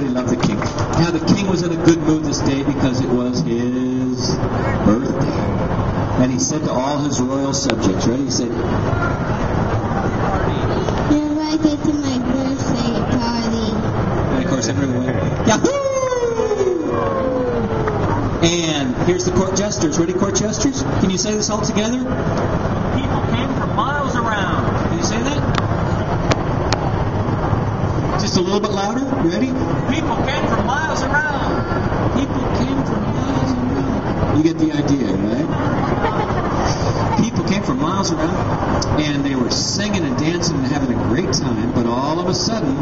Everybody loved the king. Now the king was in a good mood this day because it was his birthday. And he said to all his royal subjects, ready? He said, you're invited to my birthday party. And of course everyone went, Yahoo! And here's the court jesters. Ready, court jesters? Can you say this all together? People came from miles around. Can you say that? Just a little bit louder. Ready? People came from miles around. People came from miles around. You get the idea, right? People came from miles around, and they were singing and dancing and having a great time, but all of a sudden,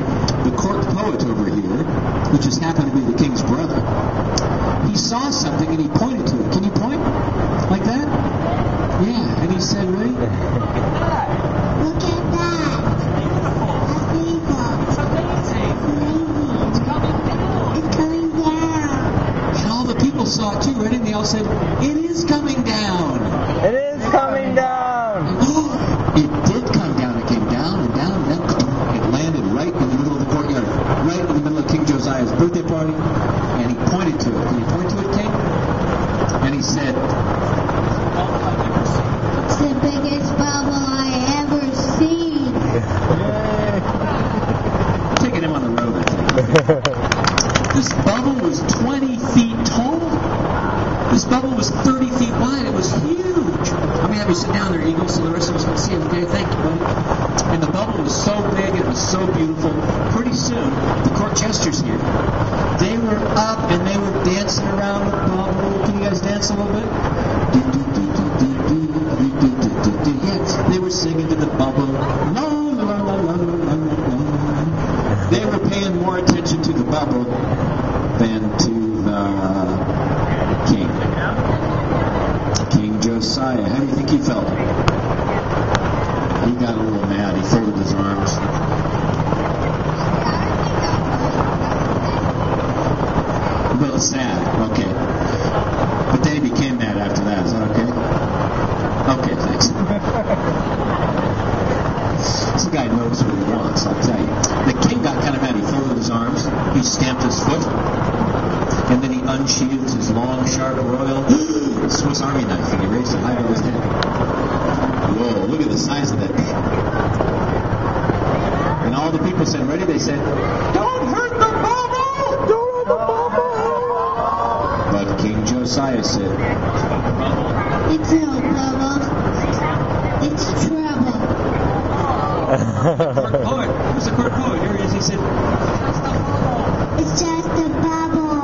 the court poet over here, who just happened to be the king's brother, he saw something and he pointed to it. Can you point? Like that? Yeah, and he said, right? Look at that. Beautiful. It's amazing. It's coming down. It's coming down. And all the people saw it too, right? And they all said, it is coming down. It is coming down. It did come down. It came down and down and down. It landed right in the middle of the courtyard, right in the middle of King Josiah's birthday party. And he pointed to it. Can you point to it, King? And he said, It's the biggest bubble I ever seen. taking him on the road, I think. This bubble was 20 feet tall. This bubble was 30 feet wide. It was huge. I'm going to have you sit down there, Eagle, so the rest of us can see it. Okay, thank you, buddy. And the bubble was so big, it was so beautiful. Pretty soon, the court jesters here, they were up and they were dancing around the bubble. Can you guys dance a little bit? Yes, they were singing to the bubble. La, la, la, la, la, la, la. They were paying more attention to the bubble than to the king. King Josiah. How do you think he felt? He got a little mad. He folded his arms. A little sad. Okay. But then he became mad after that. Is that okay? Okay, thanks. This guy knows what he wants, I'll tell you. The king got kind of mad. He folded his arms. He stamped his foot. And then he unsheathed his long, sharp, royal Swiss Army knife, and he raised it high over his head. Whoa, look at the size of that thing. And all the people said, ready? They said, don't hurt the bubble! Don't hurt the bubble! But King Josiah said, It's no bubble. It's trouble. court poet. Who's the court poet? Here he is. He said, It's just a bubble.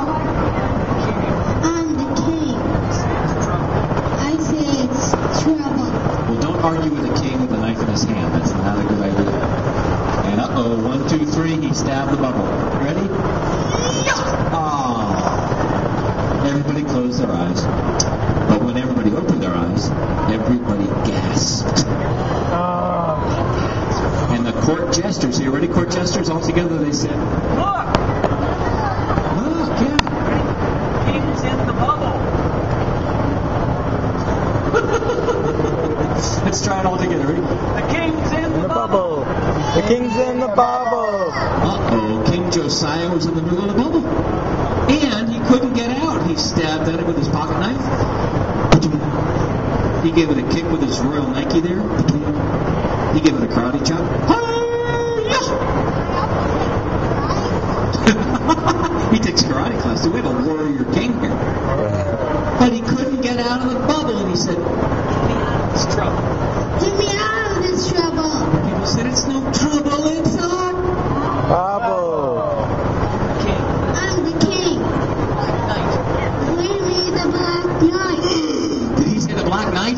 I'm the king. I say it's trouble. well, don't argue with a king with a knife in his hand. That's not a good idea. And uh-oh, 1, 2, 3, he stabbed the bubble. Ready? Ah! Everybody closed their eyes. But when everybody opened their eyes, everybody gasped. And the court jesters, are you ready, court jesters? All together they said, Look! look, yeah. The king's in the bubble. Let's try it all together. Ready? The king's in the bubble. The king's in the bubble. Uh-oh, King Josiah was in the middle of the bubble. And he couldn't get out. He stabbed at it with his pocket knife. He gave it a kick with his royal Nike there. He gave it a karate chop. He takes karate class. We have a warrior king here. But he couldn't get out of the bubble, and he said, it's trouble. Get me out of this trouble. People said, it's no trouble, it's a Bubble. King. I'm the king. Knight. Bring me the black knight. Did he say the Black Knight?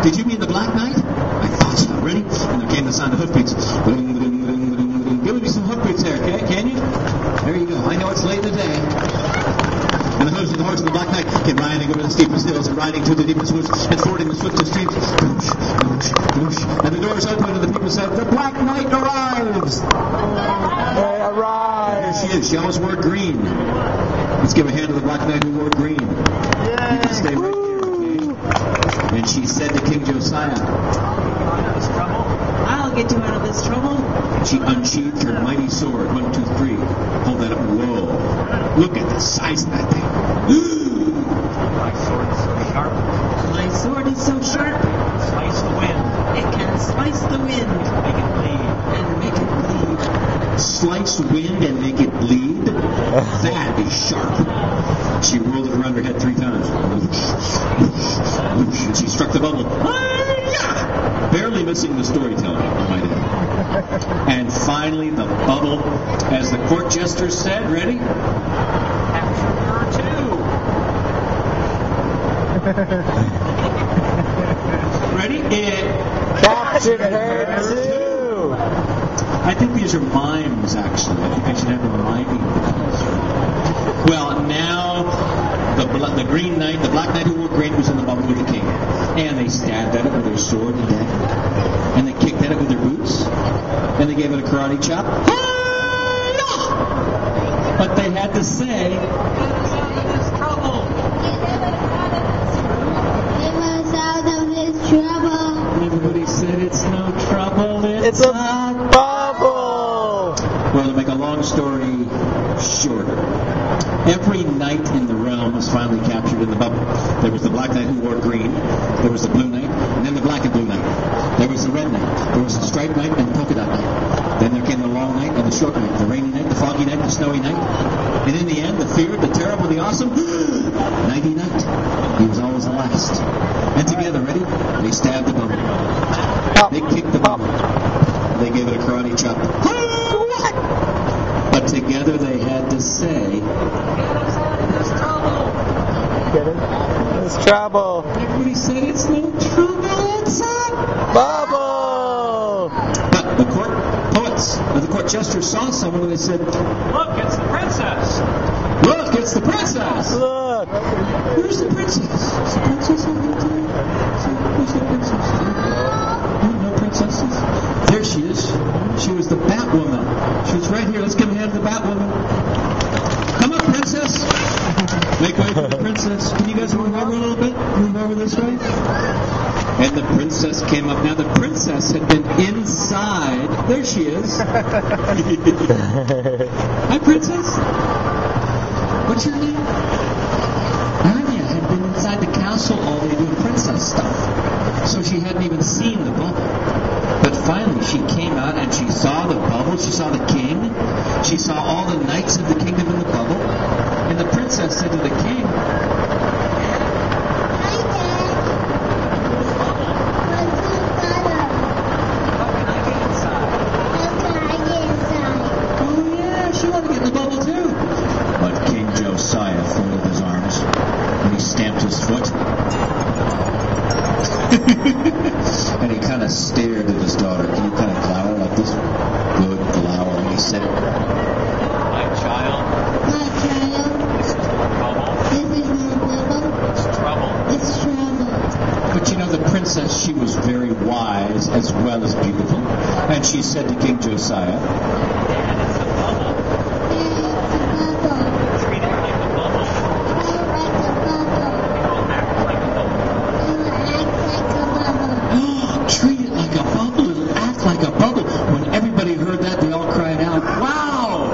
Did you mean the Black Knight? I thought so. Ready? And there came the sound of hoofbeats. Give me some hoofbeats there, okay? Can you? There you go. I know it's late in the day. And the hooves of the horse of the Black Knight came riding over the steepest hills and riding through the deepest woods and fording the swiftest streams. Boosh, boosh, boosh. And the doors opened and the people said, the Black Knight arrives! They arrived. There she is. She almost wore green. Let's give a hand to the Black Knight who wore green. You can stay right here, okay? And she said to King Josiah, I'll get you out of this trouble. and she unsheathed her mighty sword. 1, 2, 3. Hold that up. the size of that thing. My sword is so sharp. My sword is so sharp, Slice the wind. it can slice the wind Make it bleed. and make it bleed. Slice wind and make it bleed? That is sharp. She whirled it around her head 3 times. And she struck the bubble. Hi-ya! Barely missing the storytelling, I might add. And finally, the bubble, as the court jester said, ready? Capture her too. Ready? It. Captured her too. I think these are mimes, actually. I think I should have them miming. Well, now the Green Knight, the Black Knight who wore green, was in the bubble with the king. And they stabbed at it with their sword and dagger. And they kicked at it with their boots. And they gave it a karate chop. But they had to say, Get us out of this trouble. Get us out of this trouble. everybody said it's no trouble. It's a bubble. Well, to make a long story shorter, every knight in the realm was finally captured in the bubble. There was the Black Knight who wore green. There was the Blue Knight, and then the Black and Blue Knight. There was the Red Knight. There was the Striped Knight and the Polka Dot Knight. Then there came the Long Knight and the Short Knight, the Rainy Knight, the Foggy Knight, the Snowy Knight. And in the end, the feared, the terrible, the awesome, Nighty Knight. He was always the last. And together, ready? They stabbed the bubble. They kicked the bubble. They gave it a karate chop. But together they had to say, Get us out of this trouble. Get it? It's trouble. everybody said it's no trouble, it's a Bubble. But the court poets, or the court jesters saw someone and they said, Look, it's the princess. look, it's the princess! Look. Where's the princess? Is the princess on here too? Where's the princess? No princesses? There she is. She was the Batwoman. She was right here. Let's give a hand to the Batwoman. Come up, princess. Make way for the princess. Can you guys move over a little bit? Move over this way. And the princess came up. Now the princess had been inside. There she is. Hi, princess. What's your name? Anya had been inside the castle all day doing princess stuff. So she hadn't even seen the bubble. But finally she came out and she saw the bubble. She saw the king. She saw all the knights of the kingdom in the bubble. And the princess said to the king, Hi, Dad. How can I get inside? How can I get inside? oh yeah, she wanted to get in the bubble too. But King Josiah folded his arms and he stamped his foot. And he kind of stared at his daughter. Can you kind of glower like this? Good glower. And he said, My child, My child, this is my bubble. this is my bubble. It's trouble. It's trouble. but you know, the princess, she was very wise as well as beautiful. And she said to King Josiah, Dad, it's a bubble. It's a bubble. Treat it like a bubble. Play like a bubble. It will act like a bubble. It will act like a bubble. oh, treat it like a bubble. It'll act like a bubble. When everybody heard that, they all cried out, wow!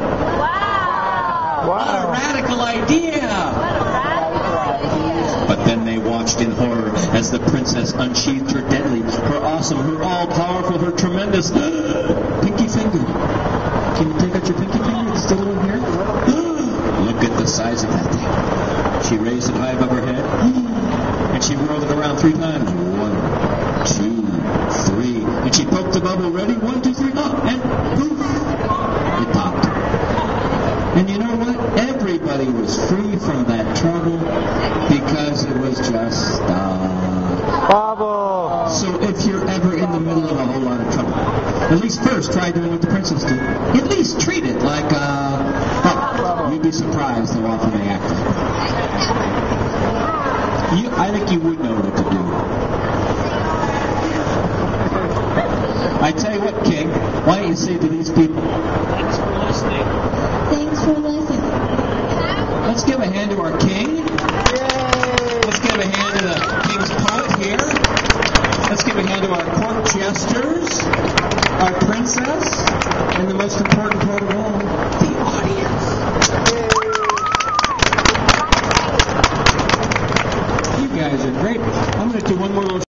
What a Wow. radical idea! But then they watched in horror as the princess unsheathed her deadly, her awesome, her all-powerful, her tremendous pinky finger. Can you take out your pinky finger? It's still in here. Look at the size of that thing. She raised it high above her head, and she whirled it around 3 times. 1, 2, 3. And she poked the bubble. Ready? 1, 2, 3. Oh, and poof! It popped. And you know what? Everybody was free from that trouble because it was just Bubble. So if you're ever in the middle of a whole lot of trouble, at least first try doing what the princess did. At least treat it like bubble. You'd be surprised how often they act like it. I think you would know what to do. I tell you what, King, why don't you say to these people, Thanks for listening. Thanks for listening. let's give a hand to our king. Yay. Let's give a hand to the king's poet here. Let's give a hand to our court jesters, our princess, and the most important part of all, the audience. guys are great. I'm going to do one more little